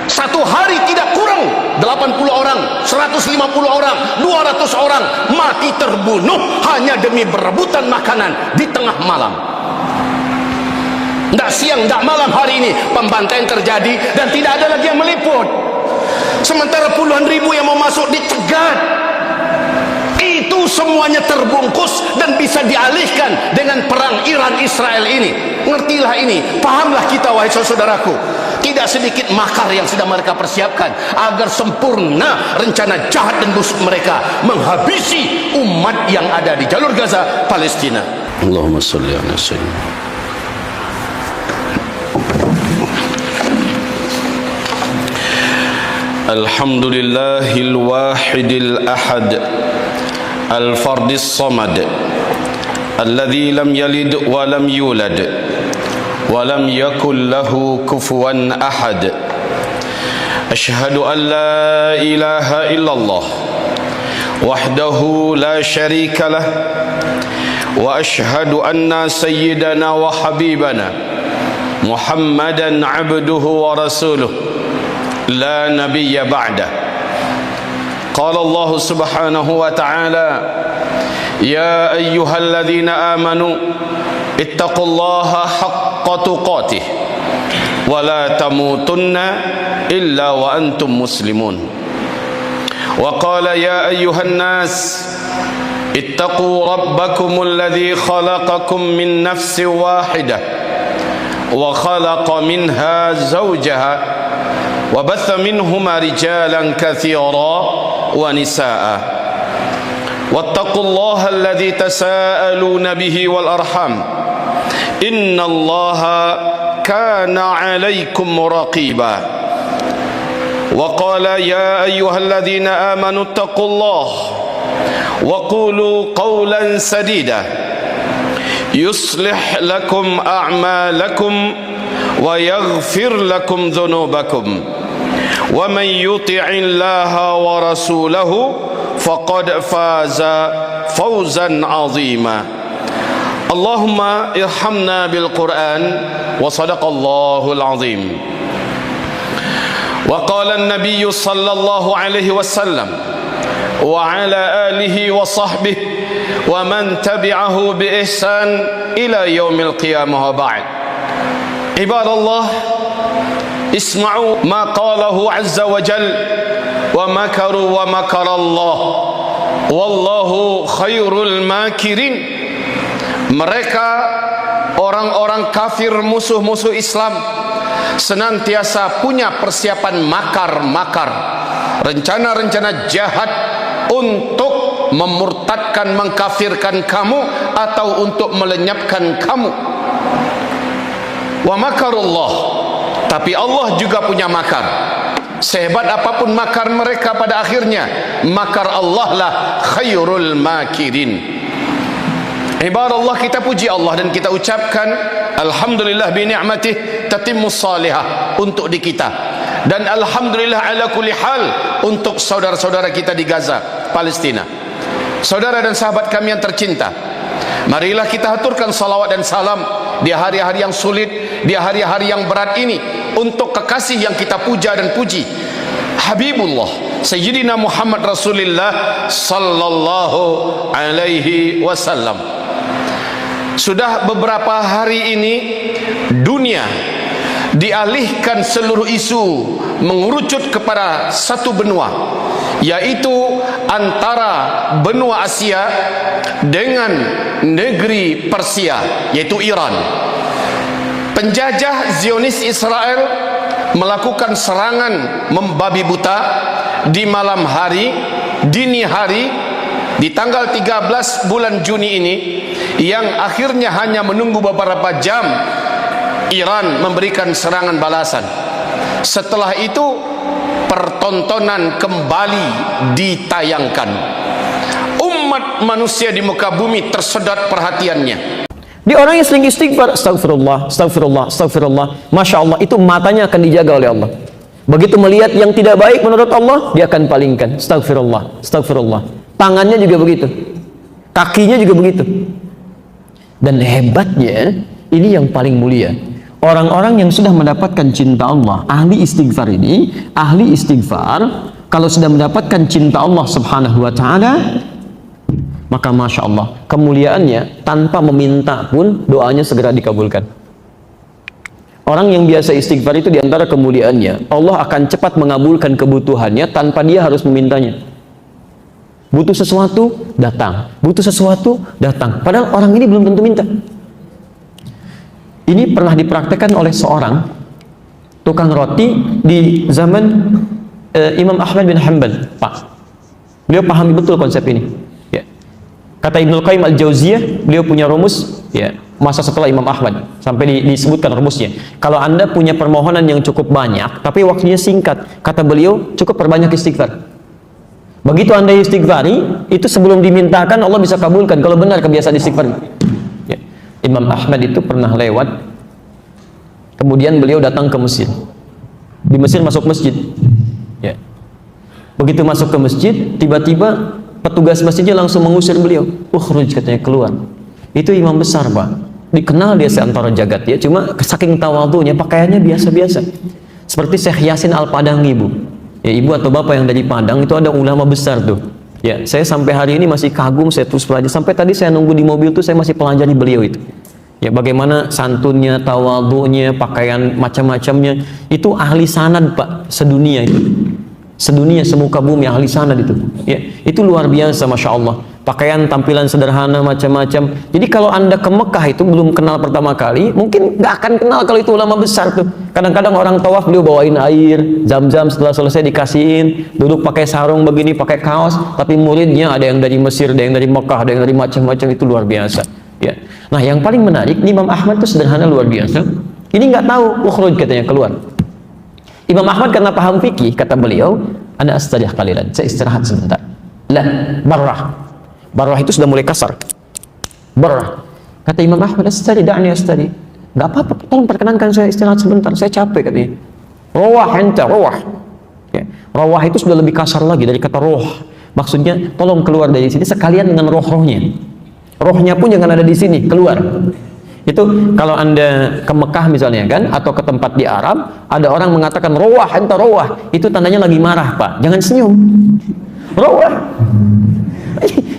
Satu hari tidak kurang 80 orang, 150 orang, 200 orang mati terbunuh hanya demi berebutan makanan di tengah malam. Tidak siang, tidak malam hari ini pembantaian terjadi dan tidak ada lagi yang meliput. Sementara puluhan ribu yang mau masuk dicegat. Itu semuanya terbungkus dan bisa dialihkan dengan perang Iran-Israel ini. Ngertilah ini, pahamlah kita wahai saudaraku. Tidak sedikit makar yang sedang mereka persiapkan agar sempurna rencana jahat dan busuk mereka menghabisi umat yang ada di jalur Gaza, Palestina. Allahumma sholli ala sayyidina. Alhamdulillahil wahidil ahad al-fardis samad alladzi lam yalid wa lam yulad ولم يكن له كفوا أحد أشهد أن لا إله إلا الله وحده لا شريك له وأشهد أن سيدنا وحبيبنا محمدا عبده ورسوله لا نبي بعده قال الله سبحانه وتعالى يا أيها الذين آمنوا اتقوا الله حق تقاته ولا تموتن إلا وأنتم مسلمون وقال يا أيها الناس اتقوا ربكم الذي خلقكم من نفس واحدة وخلق منها زوجها وبث منهما رجالا كثيرا ونساء واتقوا الله الذي تساءلون به والأرحام إن الله كان عليكم رقيبا وقال يا أيها الذين آمنوا اتقوا الله وقولوا قولا سديدا يصلح لكم أعمالكم ويغفر لكم ذنوبكم ومن يطع الله ورسوله فقد فاز فوزا عظيما اللهم ارحمنا بالقرآن وصدق الله العظيم وقال النبي صلى الله عليه وسلم وعلى آله وصحبه ومن تبعه بإحسان إلى يوم القيامة وبعد عباد الله اسمعوا ما قاله عز وجل ومكروا ومكر الله والله خير الماكرين. Mereka orang-orang kafir, musuh-musuh Islam, senantiasa punya persiapan makar-makar, rencana-rencana jahat untuk memurtadkan, mengkafirkan kamu atau untuk melenyapkan kamu. Wa makarullah, tapi Allah juga punya makar. Sehebat apapun makar mereka, pada akhirnya makar Allah lah khairul makirin. Ibaratullah, kita puji Allah dan kita ucapkan alhamdulillah bi ni'matih tatimmus salihah untuk di kita, dan alhamdulillah ala kulli hal untuk saudara-saudara kita di Gaza, Palestina. Saudara dan sahabat kami yang tercinta, marilah kita haturkan salawat dan salam di hari-hari yang sulit, di hari-hari yang berat ini untuk kekasih yang kita puja dan puji, Habibullah Sayyidina Muhammad Rasulullah sallallahu alaihi wasallam. Sudah beberapa hari ini dunia dialihkan seluruh isu mengerucut kepada satu benua, yaitu antara benua Asia dengan negeri Persia, yaitu Iran. Penjajah Zionis Israel melakukan serangan membabi buta di malam hari, dini hari, di tanggal 13 bulan Juni ini, yang akhirnya hanya menunggu beberapa jam Iran memberikan serangan balasan. Setelah itu pertontonan kembali ditayangkan. Umat manusia di muka bumi tersedot perhatiannya. Dia orang yang sering istighfar, astagfirullah, astagfirullah, astagfirullah, masya Allah, itu matanya akan dijaga oleh Allah. Begitu melihat yang tidak baik menurut Allah, dia akan palingkan, astagfirullah, astagfirullah. Tangannya juga begitu, kakinya juga begitu. Dan hebatnya, ini yang paling mulia, orang-orang yang sudah mendapatkan cinta Allah, ahli istighfar ini, ahli istighfar, kalau sudah mendapatkan cinta Allah Subhanahu wa Ta'ala, maka masya Allah, kemuliaannya tanpa meminta pun doanya segera dikabulkan. Orang yang biasa istighfar itu diantara kemuliaannya, Allah akan cepat mengabulkan kebutuhannya tanpa dia harus memintanya. Butuh sesuatu, datang. Butuh sesuatu, datang. Padahal orang ini belum tentu minta. Ini pernah dipraktekkan oleh seorang tukang roti di zaman Imam Ahmad bin Hanbal. Pak, beliau pahami betul konsep ini. Ya. Kata Ibnul Qayyim Al-Jauziyah, beliau punya rumus. Ya, masa setelah Imam Ahmad sampai disebutkan rumusnya. Kalau Anda punya permohonan yang cukup banyak, tapi waktunya singkat, kata beliau cukup perbanyak istighfar. Begitu Anda istighfari, itu sebelum dimintakan Allah bisa kabulkan. Kalau benar kebiasaan istighfar. Ya. Imam Ahmad itu pernah lewat, kemudian beliau datang ke Mesir. Di Mesir masuk masjid. Ya. Begitu masuk ke masjid, tiba-tiba petugas masjidnya langsung mengusir beliau. Ukhruj, katanya, keluar. Itu imam besar, Pak. Dikenal dia seantara jagat ya, cuma saking tawadhunya pakaiannya biasa-biasa. Seperti Syekh Yasin Al-Padangi, Bu. Ya, ibu atau bapak yang dari Padang itu ada ulama besar tuh. Ya, saya sampai hari ini masih kagum, saya terus pelajari. Sampai tadi saya nunggu di mobil tuh saya masih pelajari beliau itu. Ya, bagaimana santunnya, tawadhunya, pakaian macam-macamnya, itu ahli sanad, Pak, sedunia itu. Sedunia, semuka bumi, ahli sanad itu. Ya, itu luar biasa, Masya Allah. Pakaian, tampilan sederhana, macam-macam. Jadi kalau Anda ke Mekah itu belum kenal pertama kali, mungkin nggak akan kenal kalau itu ulama besar tuh. Kadang-kadang orang tawaf beliau bawain air, zam-zam, setelah selesai dikasihin, duduk pakai sarung begini, pakai kaos, tapi muridnya ada yang dari Mesir, ada yang dari Mekah, ada yang dari macam-macam, itu luar biasa. Ya. Nah, yang paling menarik, Imam Ahmad itu sederhana luar biasa. Ini nggak tahu, ukhruj, katanya, keluar. Imam Ahmad karena paham fikih, kata beliau, ana astarih qalilan, saya istirahat sebentar. Lah, barrah. Barrah itu sudah mulai kasar. Barrah. Kata Imam Ahmad, astari, da'ni astari. Nggak apa-apa, tolong perkenankan saya istirahat sebentar, saya capek, katanya. Rawah enta, rawah. Ya. Rawah itu sudah lebih kasar lagi dari kata roh. Maksudnya, tolong keluar dari sini sekalian dengan roh-rohnya. Rohnya pun jangan ada di sini, keluar. Itu kalau Anda ke Mekah misalnya kan, atau ke tempat di Arab, ada orang mengatakan rawah enta, rawah. Itu tandanya lagi marah, Pak. Jangan senyum. Rawah.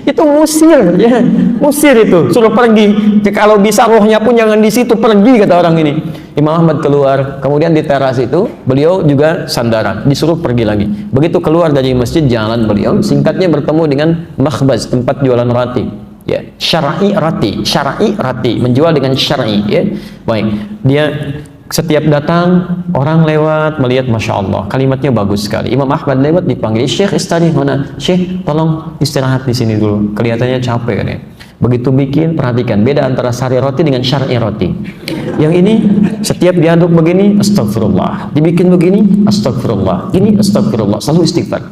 Itu musir, ya. Musir itu, suruh pergi. Kalau bisa rohnya pun jangan di situ, pergi, kata orang ini. Imam Ahmad keluar, kemudian di teras itu beliau juga sandaran, disuruh pergi lagi. Begitu keluar dari masjid, jalan beliau, singkatnya bertemu dengan makhbaz, tempat jualan roti. Ya, syar'i rati, menjual dengan syar'i. Ya, baik. Dia setiap datang orang lewat melihat, masya Allah, kalimatnya bagus sekali. Imam Ahmad lewat dipanggil, Syekh istirahat mana? Syekh, tolong istirahat di sini dulu. Kelihatannya capek kan ya. Begitu bikin, perhatikan beda antara sari roti dengan syar'i roti. Yang ini setiap diaduk begini, astagfirullah. Dibikin begini, astagfirullah. Ini astagfirullah. Selalu istighfar.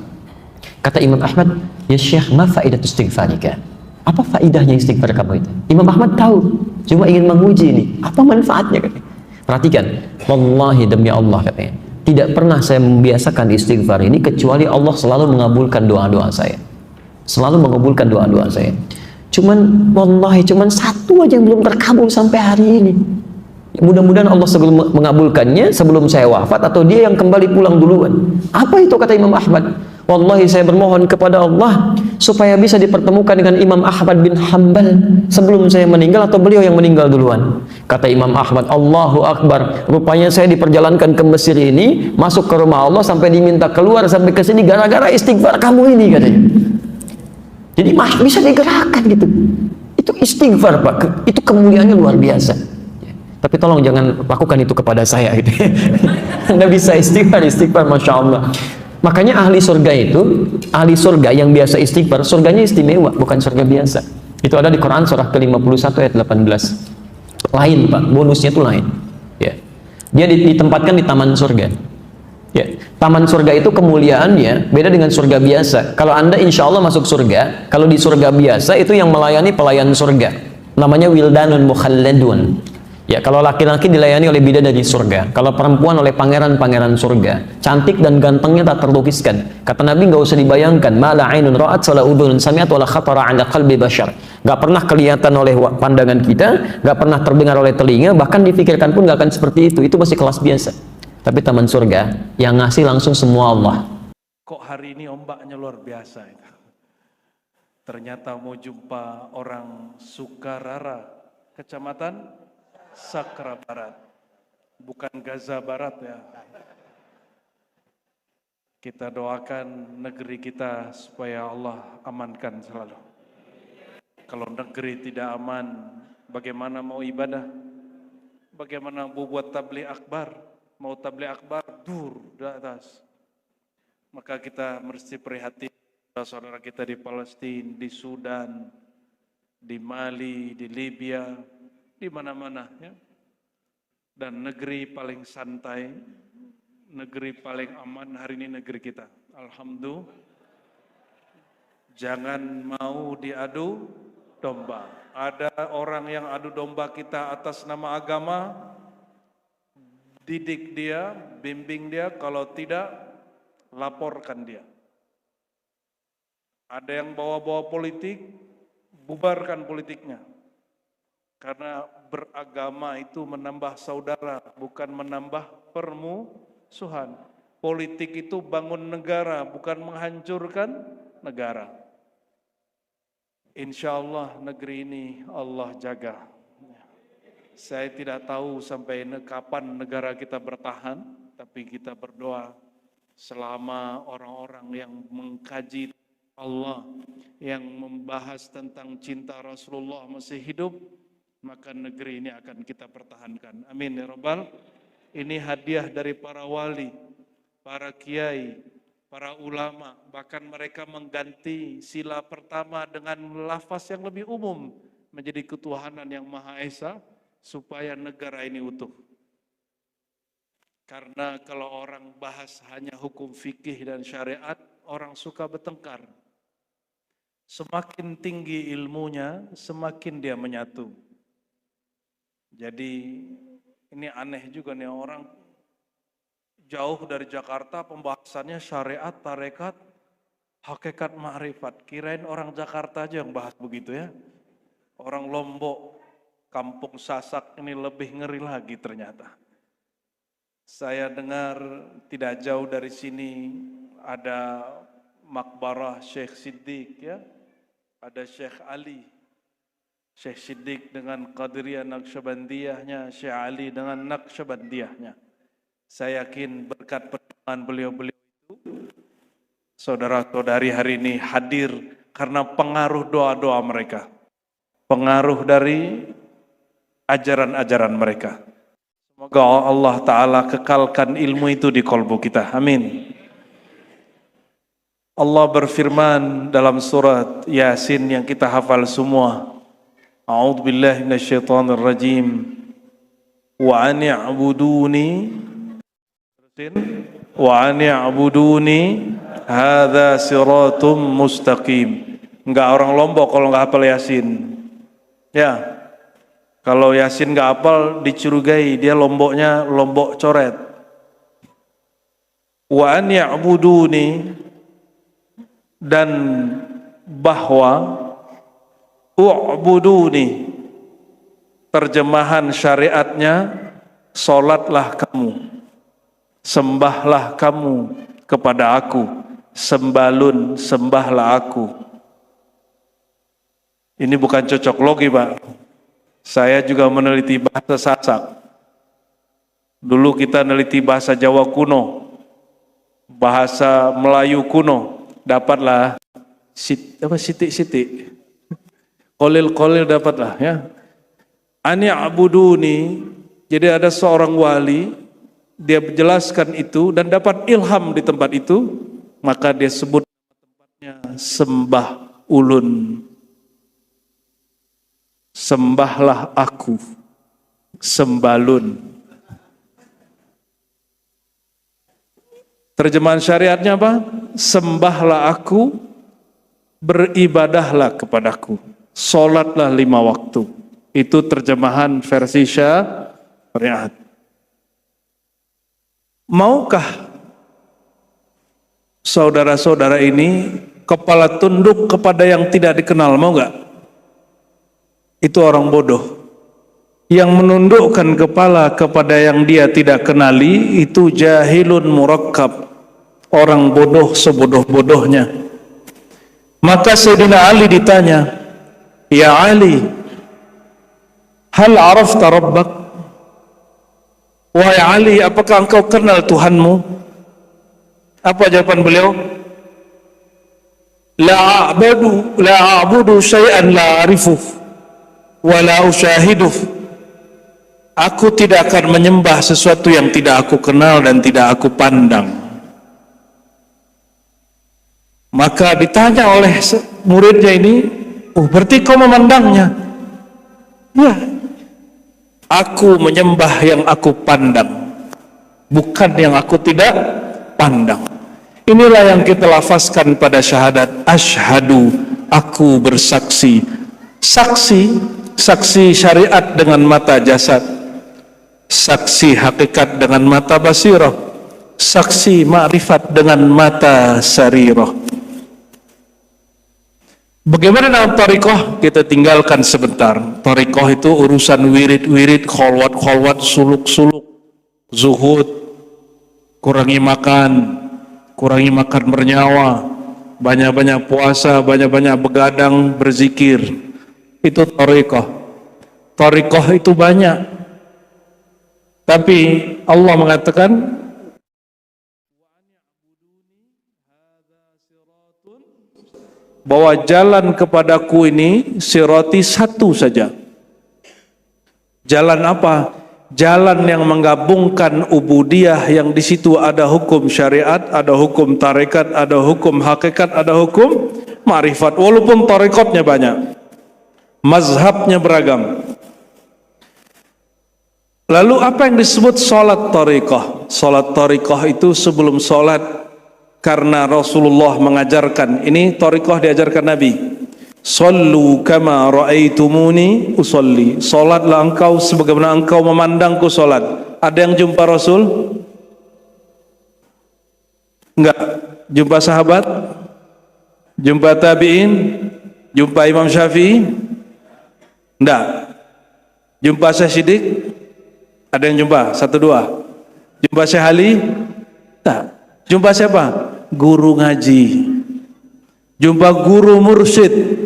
Kata Imam Ahmad, ya Syekh, ma faidatu istighfarika? Apa faidahnya istighfar kamu itu? Imam Ahmad tahu, cuma ingin menguji ini. Apa manfaatnya, katanya. Perhatikan, wallahi demi Allah, katanya, tidak pernah saya membiasakan istighfar ini kecuali Allah selalu mengabulkan doa-doa saya. Selalu mengabulkan doa-doa saya. Cuman wallahi cuman satu aja yang belum terkabul sampai hari ini. Mudah-mudahan Allah sebelum mengabulkannya sebelum saya wafat atau dia yang kembali pulang duluan. Apa itu, kata Imam Ahmad? Wallahi saya bermohon kepada Allah supaya bisa dipertemukan dengan Imam Ahmad bin Hanbal sebelum saya meninggal atau beliau yang meninggal duluan. Kata Imam Ahmad, Allahu Akbar, rupanya saya diperjalankan ke Mesir ini, masuk ke rumah Allah sampai diminta keluar sampai ke sini gara-gara istighfar kamu ini, katanya. Jadi bisa digerakkan gitu. Itu istighfar, Pak. Itu kemuliaannya luar biasa. Tapi tolong jangan lakukan itu kepada saya gitu. Anda bisa istighfar, masya Allah. Makanya ahli surga itu, ahli surga yang biasa istighfar, surganya istimewa, bukan surga biasa. Itu ada di Quran surah ke-51 ayat 18. Lain, Pak, bonusnya itu lain. Ya. Dia ditempatkan di taman surga. Ya. Taman surga itu kemuliaannya beda dengan surga biasa. Kalau Anda insya Allah masuk surga, kalau di surga biasa itu yang melayani pelayan surga. Namanya wildanun mukhalladun. Ya, kalau laki-laki dilayani oleh bidadari surga, kalau perempuan oleh pangeran-pangeran surga, cantik dan gantengnya tak terlukiskan. Kata Nabi, nggak usah dibayangkan, ma la ainun ra'at wala udhunun sami'at wala khatara 'ala qalbi bashar. Nggak pernah kelihatan oleh pandangan kita, nggak pernah terdengar oleh telinga, bahkan dipikirkan pun nggak akan seperti itu. Itu masih kelas biasa. Tapi taman surga yang ngasih langsung semua Allah. Kok hari ini ombaknya luar biasa itu. Ternyata mau jumpa orang Sukarara, Kecamatan Sakra Barat, bukan Gaza Barat ya. Kita doakan negeri kita supaya Allah amankan selalu. Kalau negeri tidak aman, bagaimana mau ibadah? Bagaimana mau buat tabligh akbar? Mau tabligh akbar dur di atas. Maka kita mesti prihatin saudara kita di Palestina, di Sudan, di Mali, di Libya, di mana-mana ya. Dan negeri paling santai, negeri paling aman hari ini negeri kita. Alhamdulillah. Jangan mau diadu domba. Ada orang yang adu domba kita atas nama agama, didik dia, bimbing dia, kalau tidak laporkan dia. Ada yang bawa-bawa politik, bubarkan politiknya. Karena beragama itu menambah saudara, bukan menambah permusuhan. Politik itu bangun negara, bukan menghancurkan negara. Insya Allah negeri ini Allah jaga. Saya tidak tahu sampai kapan negara kita bertahan, tapi kita berdoa selama orang-orang yang mengkaji Allah, yang membahas tentang cinta Rasulullah masih hidup, maka negeri ini akan kita pertahankan. Amin ya Rabbal. Ini hadiah dari para wali, para kiai, para ulama, bahkan mereka mengganti sila pertama dengan lafaz yang lebih umum menjadi ketuhanan yang Maha Esa supaya negara ini utuh. Karena kalau orang bahas hanya hukum fikih dan syariat, orang suka bertengkar. Semakin tinggi ilmunya, semakin dia menyatu. Jadi ini aneh juga nih, orang jauh dari Jakarta pembahasannya syariat, tarekat, hakikat ma'rifat. Kirain orang Jakarta aja yang bahas begitu ya. Orang Lombok, Kampung Sasak ini lebih ngeri lagi ternyata. Saya dengar tidak jauh dari sini ada makbarah Syekh Siddiq ya. Ada Syekh Ali. Syekh Siddiq dengan Qadiriyah Naqsyabandiyahnya, Syekh Ali dengan Naqsyabandiyahnya. Saya yakin berkat pertemuan beliau-beliau itu, saudara-saudari hari ini hadir karena pengaruh doa-doa mereka. Pengaruh dari ajaran-ajaran mereka. Semoga Allah Ta'ala kekalkan ilmu itu di kolbu kita. Amin. Allah berfirman dalam surat Yasin yang kita hafal semua. A'udzubillahi minasyaitonirrajim. Wa an ya'buduni hadza siratum mustaqim. Enggak orang Lombok kalau enggak hafal Yasin. Ya. Kalau Yasin enggak hafal dicurigai dia Lomboknya Lombok coret. Wa an ya'buduni, dan bahwa u'buduni, terjemahan syariatnya salatlah kamu, sembahlah kamu kepada aku, sembalun sembahlah aku. Ini bukan cocok logi Pak. Saya juga meneliti bahasa Sasak. Dulu kita meneliti bahasa Jawa kuno, bahasa Melayu kuno, dapatlah sitik-sitik. Kolil-kolil dapatlah ya. Ani abuduni, jadi ada seorang wali, dia menjelaskan itu dan dapat ilham di tempat itu, maka dia sebut tempatnya sembah ulun. Sembahlah aku, sembalun. Terjemahan syariatnya apa? Sembahlah aku, beribadahlah kepadaku, solatlah 5 waktu. Itu terjemahan versi syariat. Maukah saudara-saudara ini kepala tunduk kepada yang tidak dikenal? Mau nggak? itu orang bodoh. Yang menundukkan kepala kepada yang dia tidak kenali itu jahilun murakkab, orang bodoh sebodoh-bodohnya. Maka Sayyidina Ali ditanya, "Ya Ali, hal arafta rabbak?" Wahai Ali, apakah engkau kenal Tuhanmu? Apa jawaban beliau? La a'budu syai'an la a'rifuh wa la usyahiduh. Aku tidak akan menyembah sesuatu yang tidak aku kenal dan tidak aku pandang. Maka ditanya oleh muridnya ini, "Oh, berarti kau memandangnya?" "Ya, aku menyembah yang aku pandang, bukan yang aku tidak pandang." Inilah yang kita lafazkan pada syahadat, asyhadu, aku bersaksi. Saksi syariat dengan mata jasad, saksi hakikat dengan mata basirah, saksi ma'rifat dengan mata sarirah. Bagaimana dalam thariqah? Kita tinggalkan sebentar. Thariqah itu urusan wirid-wirid, kholwat-kholwat, suluk-suluk, zuhud, kurangi makan bernyawa, banyak-banyak puasa, banyak-banyak begadang, berzikir. Itu thariqah. Thariqah itu banyak. Tapi Allah mengatakan, bahwa jalan kepadaku ini sirati satu saja. Jalan apa? Jalan yang menggabungkan ubudiyah, yang di situ ada hukum syariat, ada hukum tarekat, ada hukum hakikat, ada hukum ma'rifat. Walaupun tarekatnya banyak, mazhabnya beragam. Lalu apa yang disebut salat tariqah? Salat tariqah itu sebelum salat, karena Rasulullah mengajarkan, ini tariqah diajarkan Nabi. Sallu kama ra'aitumuni usalli. Salatlah engkau sebagaimana engkau memandangku salat. Ada yang jumpa Rasul? Enggak. Jumpa sahabat? Jumpa tabi'in? Jumpa Imam Syafi'i? Enggak. Jumpa Syekh Siddiq? Ada yang jumpa? Satu dua. Jumpa Syekh Ali? Tak. Jumpa siapa? Guru ngaji. Jumpa guru mursyid.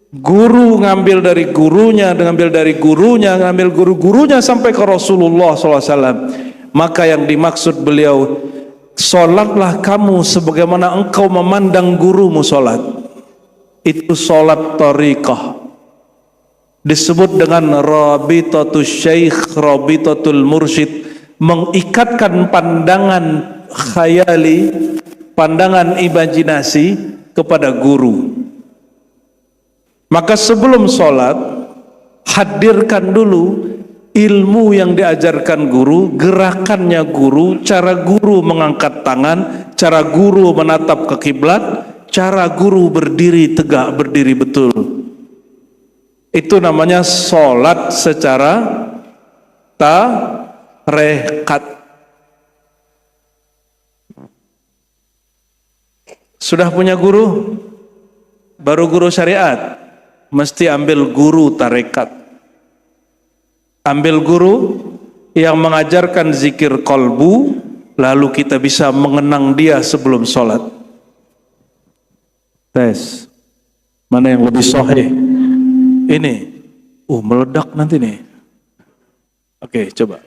Guru ngambil dari gurunya, ngambil dari gurunya, ngambil guru-gurunya sampai ke Rasulullah SAW. Maka yang dimaksud beliau, solatlah kamu sebagaimana engkau memandang gurumu solat. Itu solat tariqah. Disebut dengan rabitatul syekh, rabitatul mursyid, mengikatkan pandangan khayali, pandangan imajinasi kepada guru. Maka sebelum sholat, hadirkan dulu ilmu yang diajarkan guru, gerakannya guru, cara guru mengangkat tangan, cara guru menatap ke kiblat, cara guru berdiri tegak, berdiri betul. Itu namanya sholat secara tarekat. Sudah punya guru? Baru guru syariat? Mesti ambil guru tarekat. Ambil guru yang mengajarkan zikir qalbu, lalu kita bisa mengenang dia sebelum sholat. Tes. Mana yang lebih sahih? Ini. Meledak nanti nih. Oke, coba.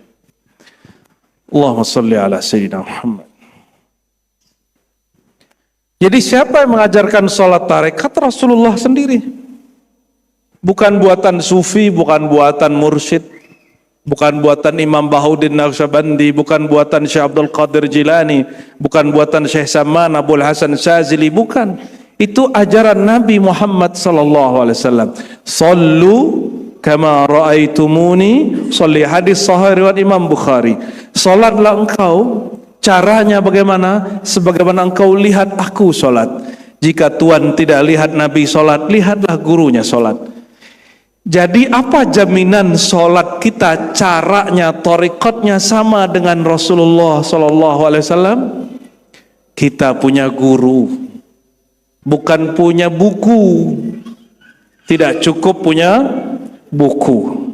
Allahumma sholli ala sayyidina Muhammad. Jadi siapa yang mengajarkan sholat tarekat? Rasulullah sendiri. Bukan buatan sufi, bukan buatan mursyid, bukan buatan Imam Bahuddin Naqsyabandi, bukan buatan Syekh Abdul Qadir Jilani, bukan buatan Syekh Saman Abdul Hasan Syazili, bukan. Itu ajaran Nabi Muhammad sallallahu alaihi wasallam. Sallu kama ra'aitumuni sholli, hadis sahih riwayat Imam Bukhari. Salatlah engkau, caranya bagaimana? Sebagaimana engkau lihat aku salat. Jika tuan tidak lihat Nabi salat, lihatlah gurunya salat. Jadi apa jaminan sholat kita caranya, thariqatnya sama dengan Rasulullah SAW? Kita punya guru, bukan punya buku. Tidak cukup punya buku.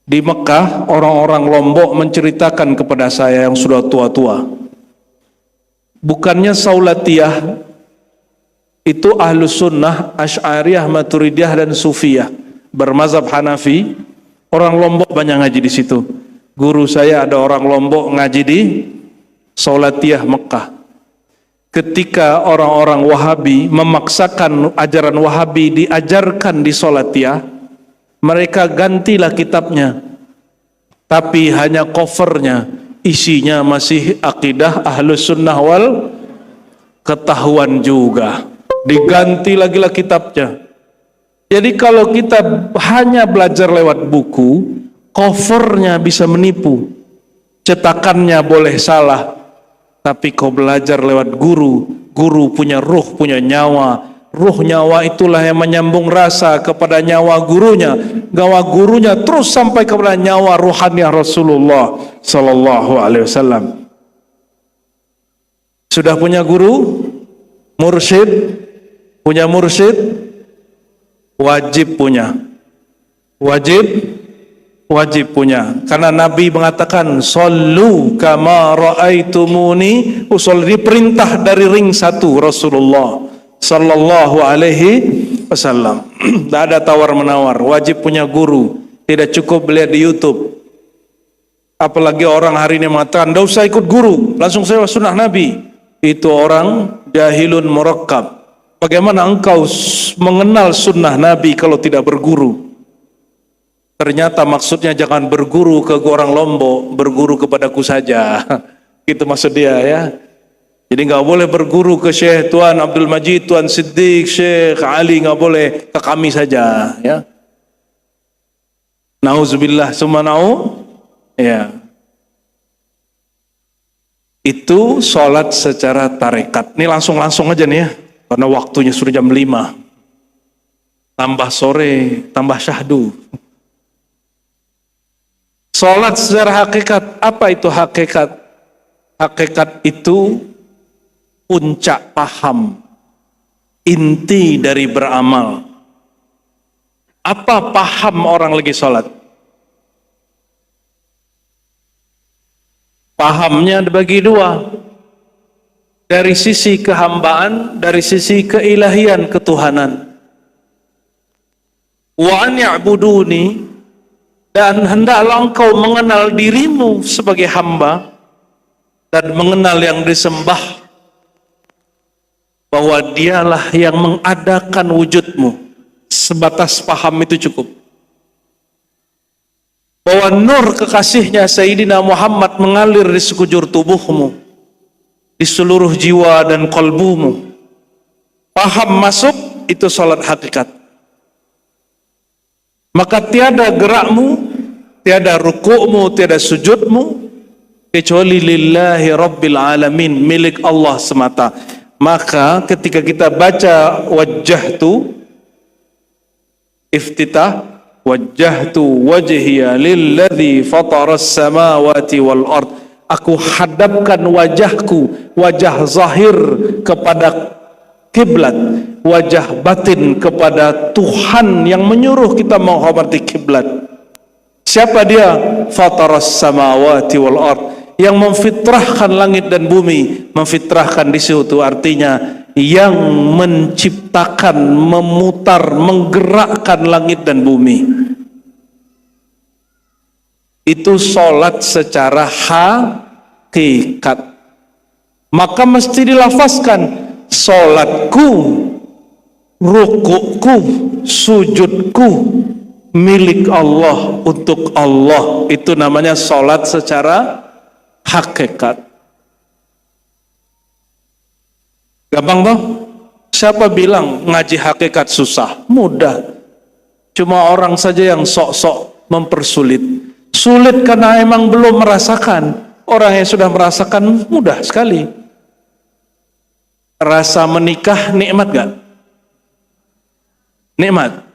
Di Mekah, orang-orang Lombok menceritakan kepada saya yang sudah tua-tua, bukannya Saulatiyah itu Ahlus Sunnah, Asy'ariyah, Maturidiyah dan Sufiyah bermazhab Hanafi. Orang Lombok banyak ngaji di situ. Guru saya ada orang Lombok ngaji di Saulatiyah Mekah. Ketika orang-orang Wahabi memaksakan ajaran Wahabi diajarkan di Saulatiyah, mereka gantilah kitabnya, tapi hanya covernya isinya masih akidah Ahlus Sunnah wal, ketahuan juga diganti lagi lah kitabnya. Jadi kalau kita hanya belajar lewat buku, covernya bisa menipu, cetakannya boleh salah, tapi kau belajar lewat guru, guru punya ruh, punya nyawa. Ruh nyawa itulah yang menyambung rasa kepada nyawa gurunya, nyawa gurunya terus sampai kepada nyawa ruhani Rasulullah Sallallahu Alaihi Wasallam. Sudah punya guru, mursyid, punya mursyid, wajib punya, wajib punya. Karena Nabi mengatakan, "Sallu kama ra'aitumuni usolli", perintah dari ring satu Rasulullah Sallallahu Alaihi Wasallam. Tidak ada tawar menawar, wajib punya guru. Tidak cukup lihat di YouTube. Apalagi orang hari ini mengatakan, tidak usah ikut guru, langsung saya sunnah Nabi. Itu orang jahilun murakkab. Bagaimana engkau mengenal sunnah Nabi kalau tidak berguru? Ternyata maksudnya jangan berguru ke orang Lombok, berguru kepadaku saja. Itu maksud dia ya. Jadi nggak boleh berguru ke Syekh Tuan Abdul Majid, Tuan Siddiq, Syekh Ali, nggak boleh, ke kami saja ya. Nauzubillah summa ya. Itu sholat secara tarekat. Ini langsung aja nih ya, karena waktunya sudah jam 5. Tambah sore, tambah syahdu. Sholat secara hakikat, apa itu hakikat? Hakikat itu puncak paham, inti dari beramal. Apa paham orang lagi sholat? Pahamnya dibagi dua. Dari sisi kehambaan, dari sisi keilahian, ketuhanan. Wa an ya'buduni, dan hendaklah engkau mengenal dirimu sebagai hamba dan mengenal yang disembah, bahwa dialah yang mengadakan wujudmu. Sebatas paham itu cukup. Bahwa nur kekasihnya Sayyidina Muhammad mengalir di sekujur tubuhmu, di seluruh jiwa dan kolbumu. Paham masuk, itu salat hakikat. Maka tiada gerakmu, tiada rukukmu, tiada sujudmu, kecuali lillahi rabbil alamin, milik Allah semata. Maka ketika kita baca wajjahtu, iftitah, wajjahtu wajhiya lilladzi fataras samawati wal ard, aku hadapkan wajahku, wajah zahir kepada kiblat, wajah batin kepada Tuhan yang menyuruh kita menghormati kiblat. Siapa dia? Fataras samawati wal ard, yang memfitrahkan langit dan bumi. Memfitrahkan di situ artinya yang menciptakan, memutar, menggerakkan langit dan bumi. Itu sholat secara hakikat. Maka mesti dilafazkan, sholatku, rukukku, sujudku milik Allah, untuk Allah. Itu namanya sholat secara hakikat. Gampang toh? Siapa bilang ngaji hakikat susah? Mudah. Cuma orang saja yang sok-sok mempersulit. Sulit karena emang belum merasakan. Orang yang sudah merasakan mudah sekali. Rasa menikah nikmat gak? Nikmat.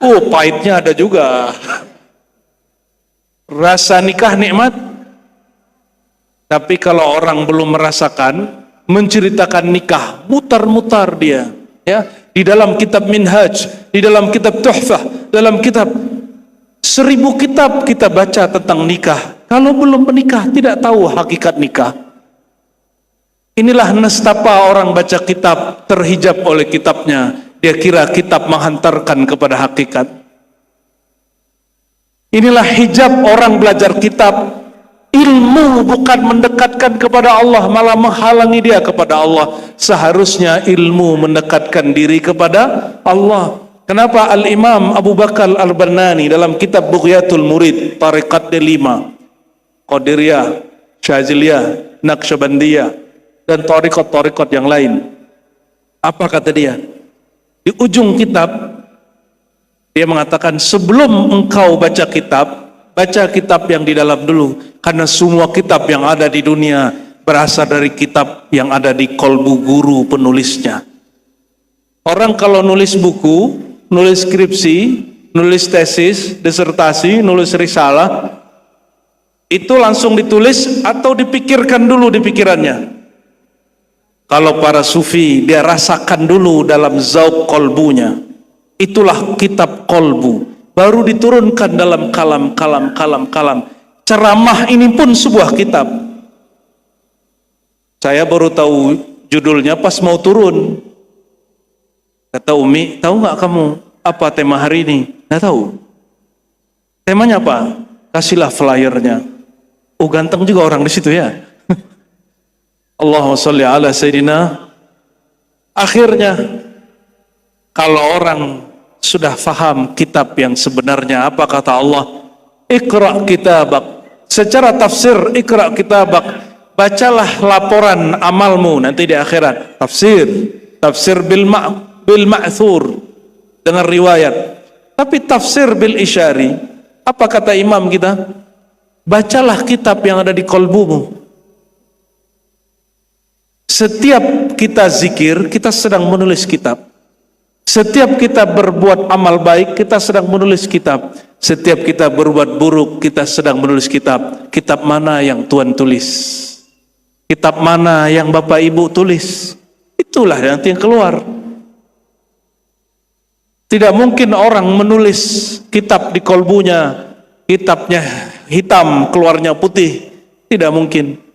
Pahitnya ada juga. Rasa nikah nikmat. Tapi kalau orang belum merasakan, menceritakan nikah, mutar-mutar dia, ya, di dalam kitab Minhaj, di dalam kitab Tuhfah, dalam kitab 1000 kitab kita baca tentang nikah. Kalau belum menikah tidak tahu hakikat nikah. Inilah nestapa orang baca kitab terhijab oleh kitabnya. Dia kira kitab menghantarkan kepada hakikat. Inilah hijab orang belajar kitab. Ilmu bukan mendekatkan kepada Allah, malah menghalangi dia kepada Allah. Seharusnya ilmu mendekatkan diri kepada Allah. Kenapa Al-Imam Abu Bakar Al-Bannani dalam kitab Bughyatul Murid, tariqat 5, Qadiriyah, Syaziliyah, Naqsyabandiyah, dan tariqat-tariqat yang lain, apa kata dia? Di ujung kitab dia mengatakan, sebelum engkau baca kitab yang di dalam dulu, karena semua kitab yang ada di dunia berasal dari kitab yang ada di kolbu guru penulisnya. Orang kalau nulis buku, nulis skripsi, nulis tesis, disertasi, nulis risalah, itu langsung ditulis atau dipikirkan dulu di pikirannya. Kalau para sufi, dia rasakan dulu dalam zauq kolbunya. Itulah kitab kolbu. Baru diturunkan dalam kalam. Ceramah ini pun sebuah kitab. Saya baru tahu judulnya pas mau turun. Kata Umi, tahu nggak kamu apa tema hari ini? Nggak tahu. Temanya apa? Kasihlah flyernya. Oh, ganteng juga orang di situ ya. Allahumma sholli ala Sayyidina. Akhirnya kalau orang sudah faham kitab yang sebenarnya, apa kata Allah? Iqra kitabak. Secara tafsir, Iqra kitabak, bacalah laporan amalmu nanti di akhirat. Tafsir bil ma'thur dengan riwayat. Tapi tafsir bil isyari, apa kata imam kita? Bacalah kitab yang ada di kolbumu. Setiap kita zikir, kita sedang menulis kitab. Setiap kita berbuat amal baik, kita sedang menulis kitab. Setiap kita berbuat buruk, kita sedang menulis kitab. Kitab mana yang Tuhan tulis? Kitab mana yang Bapak Ibu tulis? Itulah nanti yang keluar. Tidak mungkin orang menulis kitab di kolbunya, kitabnya hitam, keluarnya putih. Tidak mungkin.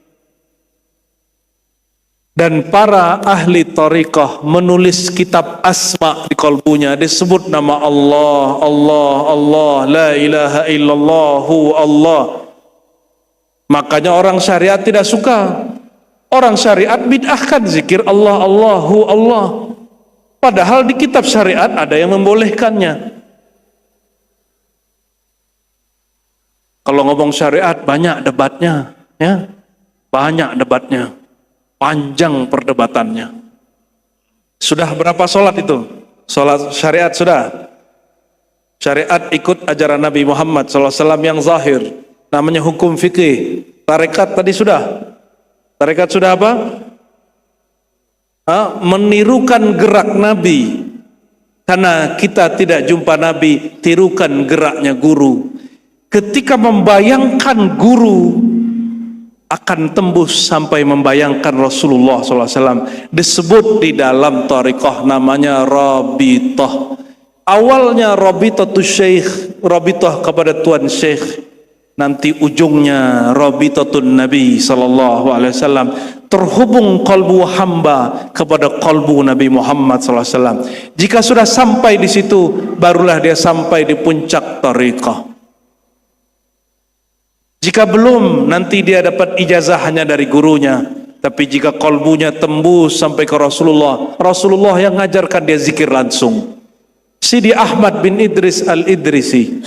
Dan para ahli thariqah menulis kitab asma di kolbunya, disebut nama Allah, la ilaha illallahu Allah. Makanya orang syariat tidak suka. Orang syariat bid'ahkan zikir Allah, Allahu Allah. Padahal di kitab syariat ada yang membolehkannya. Kalau ngomong syariat banyak debatnya, ya. Banyak debatnya. Panjang perdebatannya. Sudah berapa sholat itu? Sholat syariat sudah. Syariat ikut ajaran Nabi Muhammad SAW yang zahir. Namanya hukum fikih. Tarekat tadi sudah. Tarekat sudah apa? Menirukan gerak Nabi. Karena kita tidak jumpa Nabi, tirukan geraknya guru. Ketika membayangkan guru, akan tembus sampai membayangkan Rasulullah SAW. Disebut di dalam thariqah namanya Rabithah. Awalnya Rabithatu Syekh, Rabithah kepada Tuan Syekh. Nanti ujungnya Rabithatun Nabi SAW. Terhubung kalbu hamba kepada kalbu Nabi Muhammad SAW. Jika sudah sampai di situ, barulah dia sampai di puncak thariqah. Jika belum, nanti dia dapat ijazah hanya dari gurunya. Tapi jika kolbunya tembus sampai ke Rasulullah, Rasulullah yang ngajarkan dia zikir langsung. Sidi Ahmad bin Idris al-Idrisi,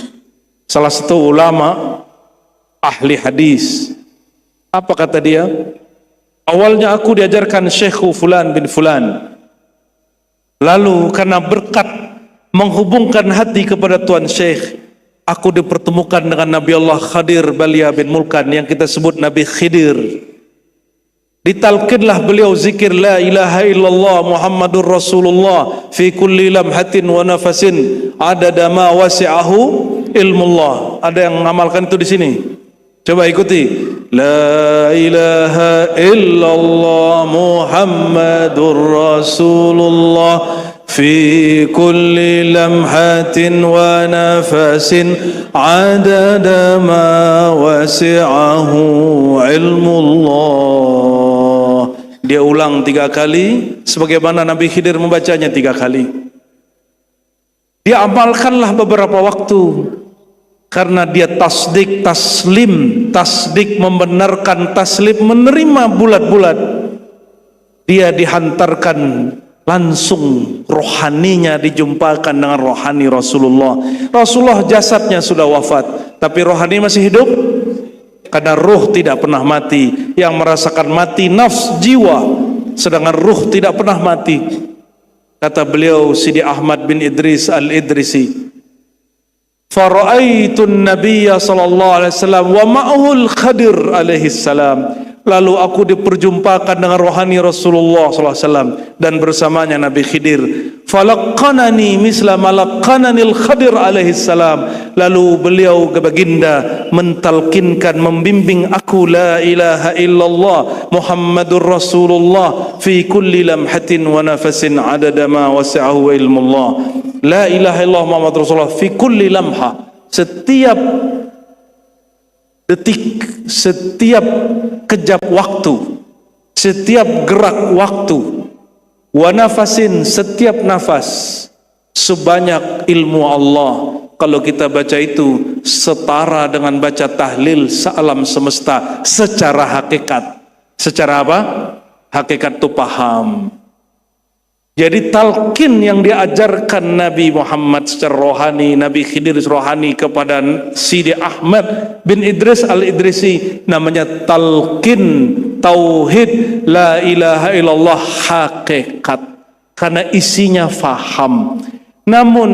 salah satu ulama ahli hadis. Apa kata dia? Awalnya aku diajarkan Syekhu Fulan bin Fulan. Lalu karena berkat menghubungkan hati kepada Tuan Syekh, aku dipertemukan dengan Nabi Allah Khadir Balia bin Mulkan yang kita sebut Nabi Khidir. Ditalkinlah beliau zikir la ilaha illallah Muhammadur Rasulullah fi kulli lamhatin wa nafasin adada ma wasi'ahu ilmullah. Ada yang mengamalkan itu di sini? Coba ikuti. La ilaha illallah Muhammadur Rasulullah في كل لمحة ونفس عدد ما وسعه علم الله. Dia ulang 3 kali sebagaimana Nabi Khidir membacanya 3 kali. Dia amalkanlah beberapa waktu karena dia tasdik, taslim, tasdik membenarkan, taslim menerima bulat-bulat. Dia dihantarkan langsung, rohaninya dijumpakan dengan rohani Rasulullah. Rasulullah jasadnya sudah wafat, tapi rohani masih hidup. Karena ruh tidak pernah mati. Yang merasakan mati nafs, jiwa, sedangkan ruh tidak pernah mati. Kata beliau Sidi Ahmad bin Idris Al-Idrisi, fara'aitun nabiyya sallallahu alaihi wasallam wa ma'ahul Khadir alaihi salam. Lalu aku diperjumpakan dengan rohani Rasulullah sallallahu alaihi wasallam dan bersamanya Nabi Khidir. Falaqqanani misla malaqqananil Khadir alaihi salam. Lalu beliau baginda mentalkinkan, membimbing aku la ilaha illallah Muhammadur Rasulullah fi kulli lamhatin wa nafasin adada ma wasi'ahu ilmullah. La ilaha illallah Muhammadur Rasulullah fi kulli lamha, setiap detik, setiap kejap waktu, setiap gerak waktu, wa nafasin, setiap nafas, sebanyak ilmu Allah. Kalau kita baca itu setara dengan baca tahlil sealam semesta secara hakikat. Secara apa? Hakikat itu paham. Jadi talqin yang diajarkan Nabi Muhammad secara rohani, Nabi Khidir rohani kepada Sidi Ahmad bin Idris Al-Idrisi, namanya talqin tauhid la ilaha illallah hakikat, karena isinya faham. Namun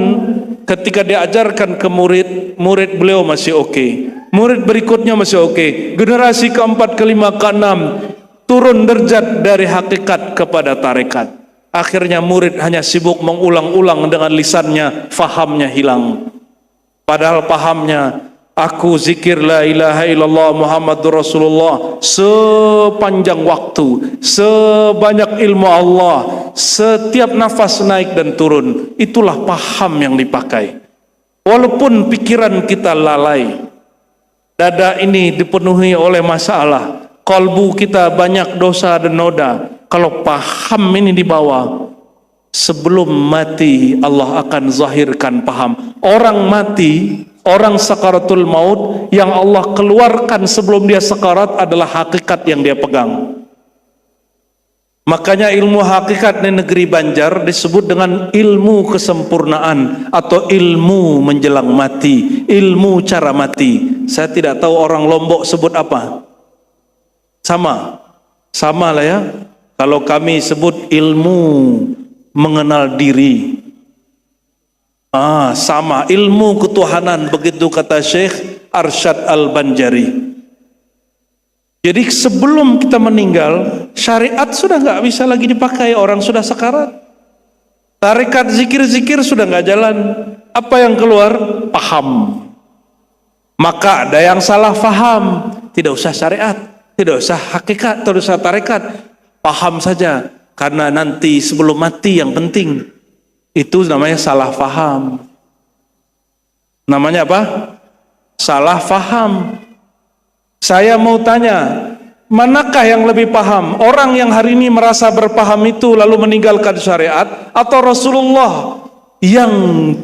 ketika diajarkan ke murid, murid beliau masih oke, murid berikutnya masih oke, generasi keempat, kelima, keenam turun derajat dari hakikat kepada tarekat. Akhirnya murid hanya sibuk mengulang-ulang dengan lisannya, fahamnya hilang. Padahal pahamnya, aku zikir la ilaha illallah Muhammadur Rasulullah sepanjang waktu, sebanyak ilmu Allah, setiap nafas naik dan turun. Itulah paham yang dipakai. Walaupun pikiran kita lalai, dada ini dipenuhi oleh masalah, kalbu kita banyak dosa dan noda. Kalau paham ini dibawa, sebelum mati Allah akan zahirkan paham. Orang mati, orang sakaratul maut, yang Allah keluarkan sebelum dia sakarat adalah hakikat yang dia pegang. Makanya ilmu hakikat di negeri Banjar disebut dengan ilmu kesempurnaan atau ilmu menjelang mati, ilmu cara mati. Saya tidak tahu orang Lombok sebut apa. Sama lah ya. Kalau kami sebut ilmu mengenal diri, sama ilmu ketuhanan, begitu kata Syekh Arsyad Al-Banjari. Jadi sebelum kita meninggal, syariat sudah nggak bisa lagi dipakai, orang sudah sekarat. Tarekat zikir-zikir sudah nggak jalan. Apa yang keluar? Paham. Maka ada yang salah faham, tidak usah syariat, tidak usah hakikat, tidak usah tarekat. Paham saja, karena nanti sebelum mati yang penting. Itu namanya salah faham. Namanya apa? Salah faham. Saya mau tanya, manakah yang lebih paham? Orang yang hari ini merasa berpaham itu lalu meninggalkan syariat, atau Rasulullah yang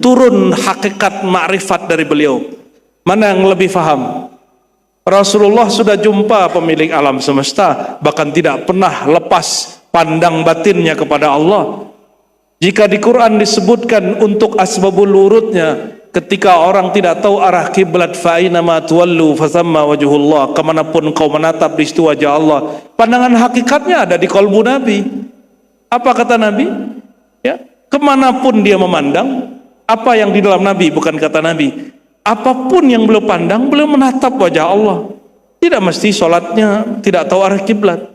turun hakikat ma'rifat dari beliau? Mana yang lebih paham? Rasulullah sudah jumpa pemilik alam semesta, bahkan tidak pernah lepas pandang batinnya kepada Allah. Jika di Quran disebutkan untuk asbabul wurudnya, ketika orang tidak tahu arah kiblat, fa aina ma tuwallu fasamma wajhullah, kemanapun kau menatap di situ wajah Allah. Pandangan hakikatnya ada di kalbu Nabi. Apa kata Nabi? Ya, kemanapun dia memandang, apa yang di dalam Nabi, bukan kata Nabi. Apapun yang beliau pandang, beliau menatap wajah Allah. Tidak mesti sholatnya tidak tahu arah kiblat.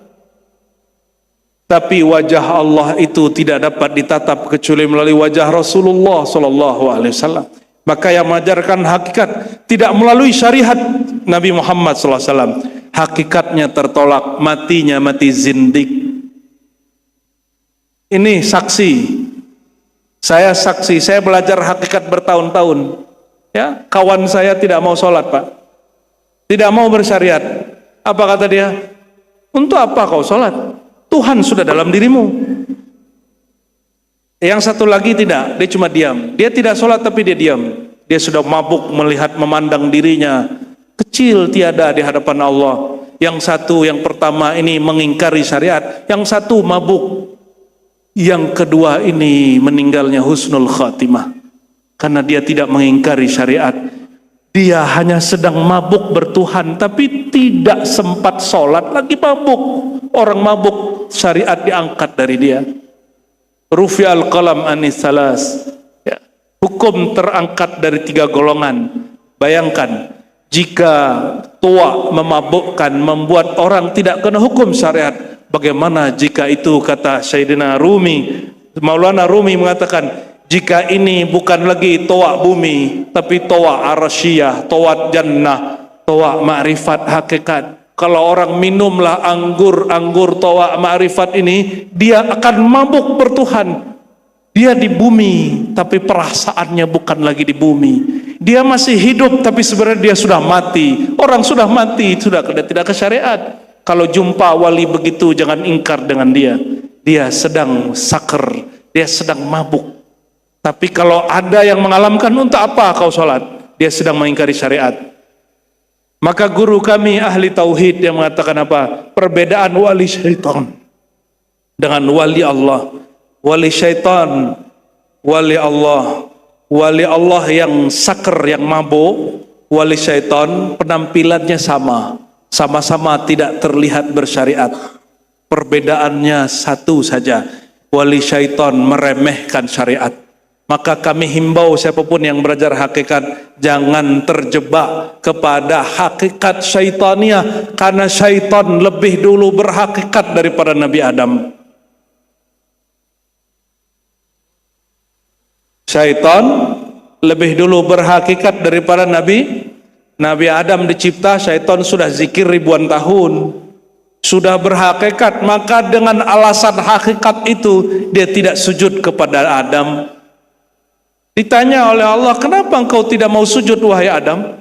Tapi wajah Allah itu tidak dapat ditatap kecuali melalui wajah Rasulullah SAW. Maka yang mengajarkan hakikat tidak melalui syariat Nabi Muhammad SAW. Hakikatnya tertolak, matinya mati zindik. Ini saksi. Saya saksi, saya belajar hakikat bertahun-tahun. Ya, kawan saya tidak mau sholat, Pak. Tidak mau bersyariat. Apa kata dia? Untuk apa kau sholat? Tuhan sudah dalam dirimu. Yang satu lagi tidak, dia cuma diam. Dia tidak sholat tapi dia diam. Dia sudah mabuk melihat memandang dirinya kecil tiada di hadapan Allah. Yang satu, yang pertama ini mengingkari syariat. Yang satu mabuk. Yang kedua ini meninggalnya husnul khatimah. Karena dia tidak mengingkari syariat. Dia hanya sedang mabuk bertuhan, tapi tidak sempat sholat, lagi mabuk. Orang mabuk, syariat diangkat dari dia. Rufi al-qalam anis salas. Ya. Hukum terangkat dari 3 golongan. Bayangkan, jika tua memabukkan, membuat orang tidak kena hukum syariat, bagaimana jika itu, kata Sayyidina Rumi, Maulana Rumi mengatakan, jika ini bukan lagi toa bumi, tapi toa arasyiyah, toa jannah, toa ma'rifat hakikat. Kalau orang minumlah anggur toa ma'rifat ini, dia akan mabuk bertuhan. Dia di bumi, tapi perasaannya bukan lagi di bumi. Dia masih hidup, tapi sebenarnya dia sudah mati. Orang sudah mati, sudah tidak ke syariat. Kalau jumpa wali begitu, jangan ingkar dengan dia. Dia sedang saker, dia sedang mabuk. Tapi kalau ada yang mengalamkan, untuk apa kau sholat? Dia sedang mengingkari syariat. Maka guru kami ahli tauhid yang mengatakan apa? Perbedaan wali syaitan dengan wali Allah. Wali syaitan, wali Allah. Wali Allah yang saker, yang mabuk. Wali syaitan penampilannya sama. Sama-sama tidak terlihat bersyariat. Perbedaannya satu saja. Wali syaitan meremehkan syariat. Maka kami himbau siapapun yang belajar hakikat, jangan terjebak kepada hakikat syaitania, karena syaitan lebih dulu berhakikat daripada Nabi Adam. Syaitan lebih dulu berhakikat daripada Nabi Adam dicipta, syaitan sudah zikir ribuan tahun, sudah berhakikat. Maka dengan alasan hakikat itu dia tidak sujud kepada Adam. Ditanya oleh Allah, kenapa engkau tidak mau sujud wahai Adam?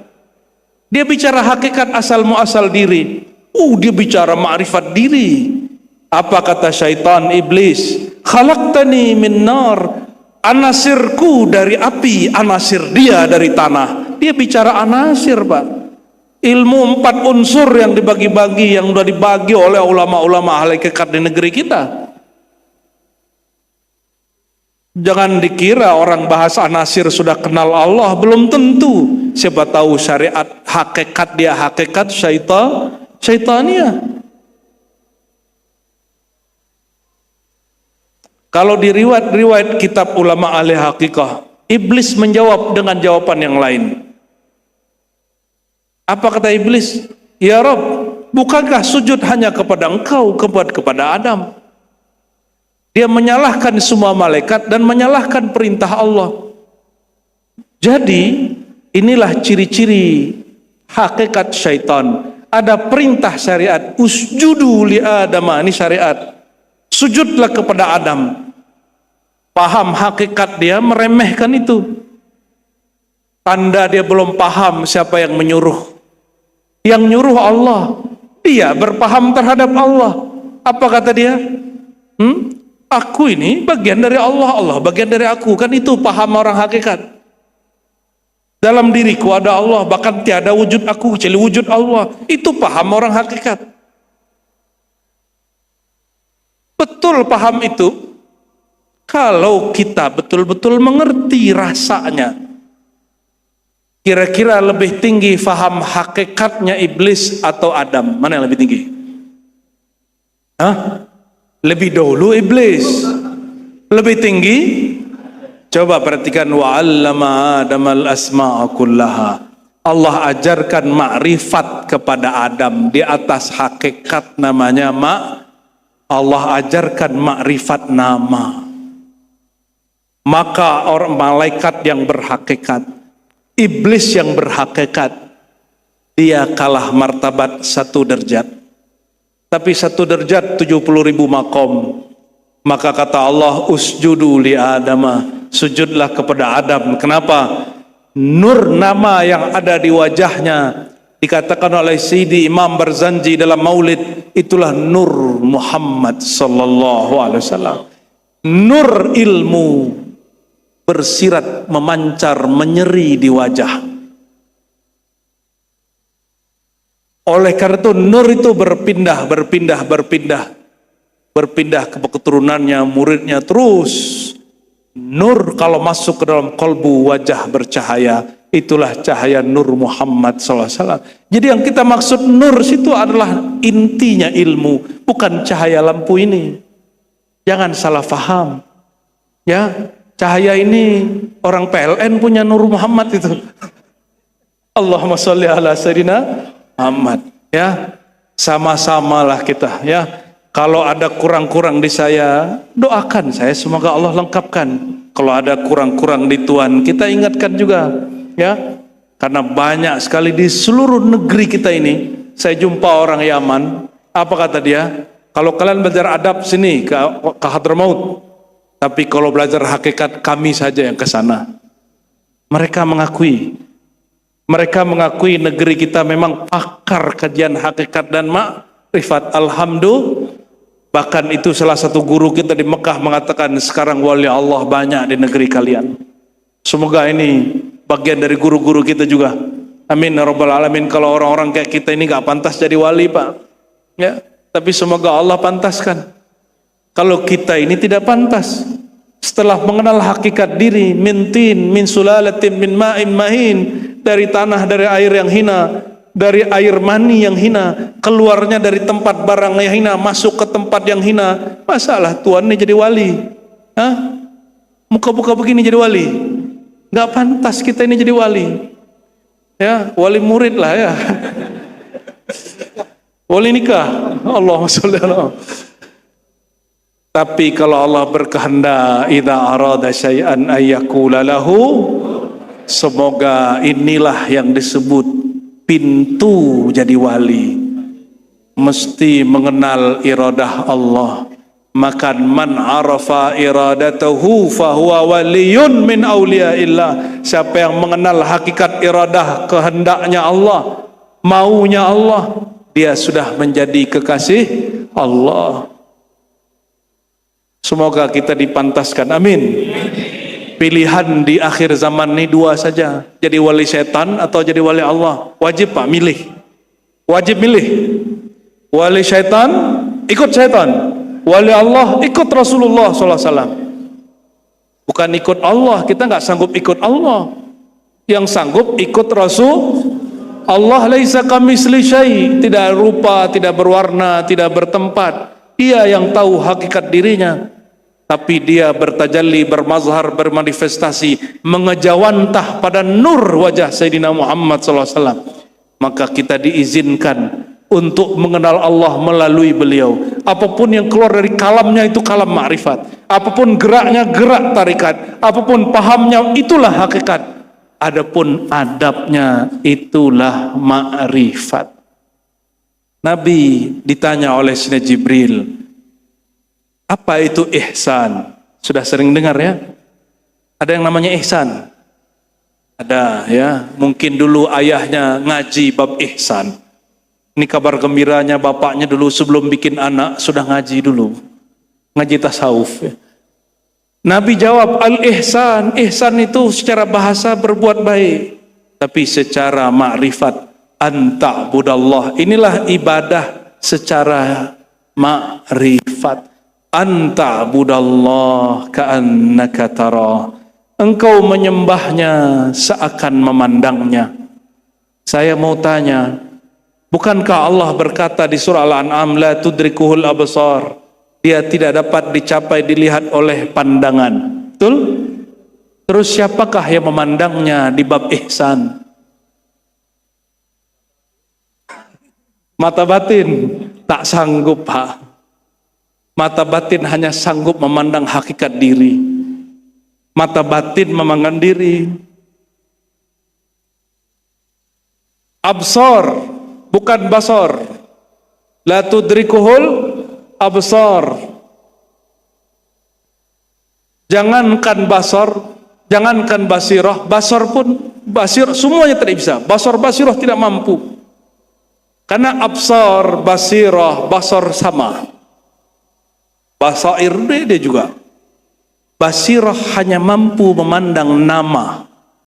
Dia bicara hakikat asal muasal diri. Dia bicara ma'rifat diri. Apa kata syaitan, iblis? Khalaqtani min nar. Anasirku dari api, anasir dia dari tanah. Dia bicara anasir, Pak. Ilmu 4 unsur yang dibagi-bagi, yang sudah dibagi oleh ulama-ulama ahli hakikat di negeri kita. Jangan dikira orang bahas anasir sudah kenal Allah, belum tentu. Siapa tahu syariat hakikat dia hakikat syaitania. Kalau di riwayat kitab ulama ahli hakikah, iblis menjawab dengan jawaban yang lain. Apa kata iblis? Ya Rabb, bukankah sujud hanya kepada engkau, kepada Adam? Dia menyalahkan semua malaikat dan menyalahkan perintah Allah. Jadi inilah ciri-ciri hakikat syaitan. Ada perintah syariat, usjudu li Adam, ini syariat. Sujudlah kepada Adam. Paham hakikat dia, meremehkan itu. Tanda dia belum paham siapa yang menyuruh. Yang nyuruh Allah. Dia berpaham terhadap Allah. Apa kata dia? Aku ini bagian dari Allah, Allah bagian dari aku. Kan itu paham orang hakikat. Dalam diriku ada Allah, bahkan tiada wujud aku kecuali wujud Allah. Itu paham orang hakikat. Betul paham itu kalau kita betul-betul mengerti rasanya. Kira-kira lebih tinggi faham hakikatnya iblis atau Adam? Mana yang lebih tinggi? Lebih dahulu iblis. Lebih tinggi? Coba perhatikan, wa'allama Adamal asma'a kullaha. Allah ajarkan ma'rifat kepada Adam di atas hakikat namanya Allah ajarkan ma'rifat nama. Maka orang malaikat yang berhakikat, iblis yang berhakikat, dia kalah martabat 1 derajat. Tapi 1 derajat 70.000 makom. Maka kata Allah, usjudu li Adama, sujudlah kepada Adam. Kenapa? Nur nama yang ada di wajahnya, dikatakan oleh Sayyidi Imam Barzanji dalam Maulid, itulah Nur Muhammad sallallahu alaihi wasallam. Nur ilmu bersirat memancar menyeri di wajah. Oleh karena itu nur itu berpindah ke keturunannya, muridnya terus. Nur kalau masuk ke dalam kalbu, wajah bercahaya, itulah cahaya Nur Muhammad SAW. Jadi yang kita maksud nur situ adalah intinya ilmu, bukan cahaya lampu ini. Jangan salah faham. Ya, cahaya ini orang PLN punya Nur Muhammad itu. Allahumma sholli ala sayyidina Muhammad. Ya, sama-samalah kita. Ya. Kalau ada kurang-kurang di saya, doakan saya semoga Allah lengkapkan. Kalau ada kurang-kurang di Tuhan, kita ingatkan juga, ya. Karena banyak sekali di seluruh negeri kita ini, saya jumpa orang Yaman, apa kata dia? Kalau kalian belajar adab sini ke Hadramaut, tapi kalau belajar hakikat kami saja yang ke sana. Mereka mengakui negeri kita memang pakar kajian hakikat dan makrifat. Alhamdulillah. Bahkan itu salah satu guru kita di Mekah mengatakan, sekarang wali Allah banyak di negeri kalian. Semoga ini bagian dari guru-guru kita juga. Amin ya rabbal alamin. Kalau orang-orang kayak kita ini gak pantas jadi wali, Pak. Ya, tapi semoga Allah pantaskan. Kalau kita ini tidak pantas, setelah mengenal hakikat diri, min sulalatin min ma'in mahin, dari tanah, dari air yang hina, dari air mani yang hina, keluarnya dari tempat barang yang hina, masuk ke tempat yang hina. Masalah Tuhan ini jadi wali? Hah? Muka-muka begini jadi wali? Gak pantas kita ini jadi wali. Ya, wali murid lah ya. Wali nikah. Allahumma sholli ala. Tapi kalau Allah berkehendak, idza arada syai'an ayyakula lahu, semoga inilah yang disebut pintu jadi wali. Mesti mengenal iradah Allah. Maka man arafa iradatahu fahuwa waliyun min awliyaillah. Siapa yang mengenal hakikat iradah, kehendaknya Allah, maunya Allah, dia sudah menjadi kekasih Allah. Semoga kita dipantaskan, amin. Pilihan di akhir zaman ini dua saja, jadi wali setan atau jadi wali Allah. Wajib Pak milih, wajib milih. Wali setan ikut setan, wali Allah ikut Rasulullah SAW. Bukan ikut Allah, kita nggak sanggup ikut Allah. Yang sanggup ikut Rasul. Allah laisa kamitsli syai', tidak rupa, tidak berwarna, tidak bertempat. Dia yang tahu hakikat dirinya. Tapi dia bertajalli, bermazhar, bermanifestasi, mengejawantah pada nur wajah Sayyidina Muhammad SAW. Maka kita diizinkan untuk mengenal Allah melalui beliau. Apapun yang keluar dari kalamnya itu kalam ma'rifat. Apapun geraknya gerak tarikat. Apapun pahamnya itulah hakikat. Adapun adabnya itulah ma'rifat. Nabi ditanya oleh Sayyidina Jibril, apa itu ihsan? Sudah sering dengar ya? Ada yang namanya ihsan? Ada ya. Mungkin dulu ayahnya ngaji bab ihsan. Ini kabar gembiranya, bapaknya dulu sebelum bikin anak sudah ngaji dulu. Ngaji tasawuf ya. Nabi jawab, al-ihsan. Ihsan itu secara bahasa berbuat baik. Tapi secara ma'rifat, anta'budallah. Inilah ibadah secara ma'rifat. Anta'budallah ka'annaka tara. Engkau menyembahnya seakan memandangnya. Saya mau tanya, bukankah Allah berkata di surah Al-An'am, la tudrikuhul absar, dia tidak dapat dicapai dilihat oleh pandangan. Betul? Terus siapakah yang memandangnya di bab ihsan? Mata batin tak sanggup, Pak. Mata batin hanya sanggup memandang hakikat diri. Mata batin memandang diri. Absar, bukan basar. La tudrikuhul absar. Jangankan basar, Jangankan basirah, basar pun, basir semuanya tidak bisa. Basar, basirah tidak mampu. Karena absar, basirah, basar sama. Basair dia juga. Basirah hanya mampu memandang nama.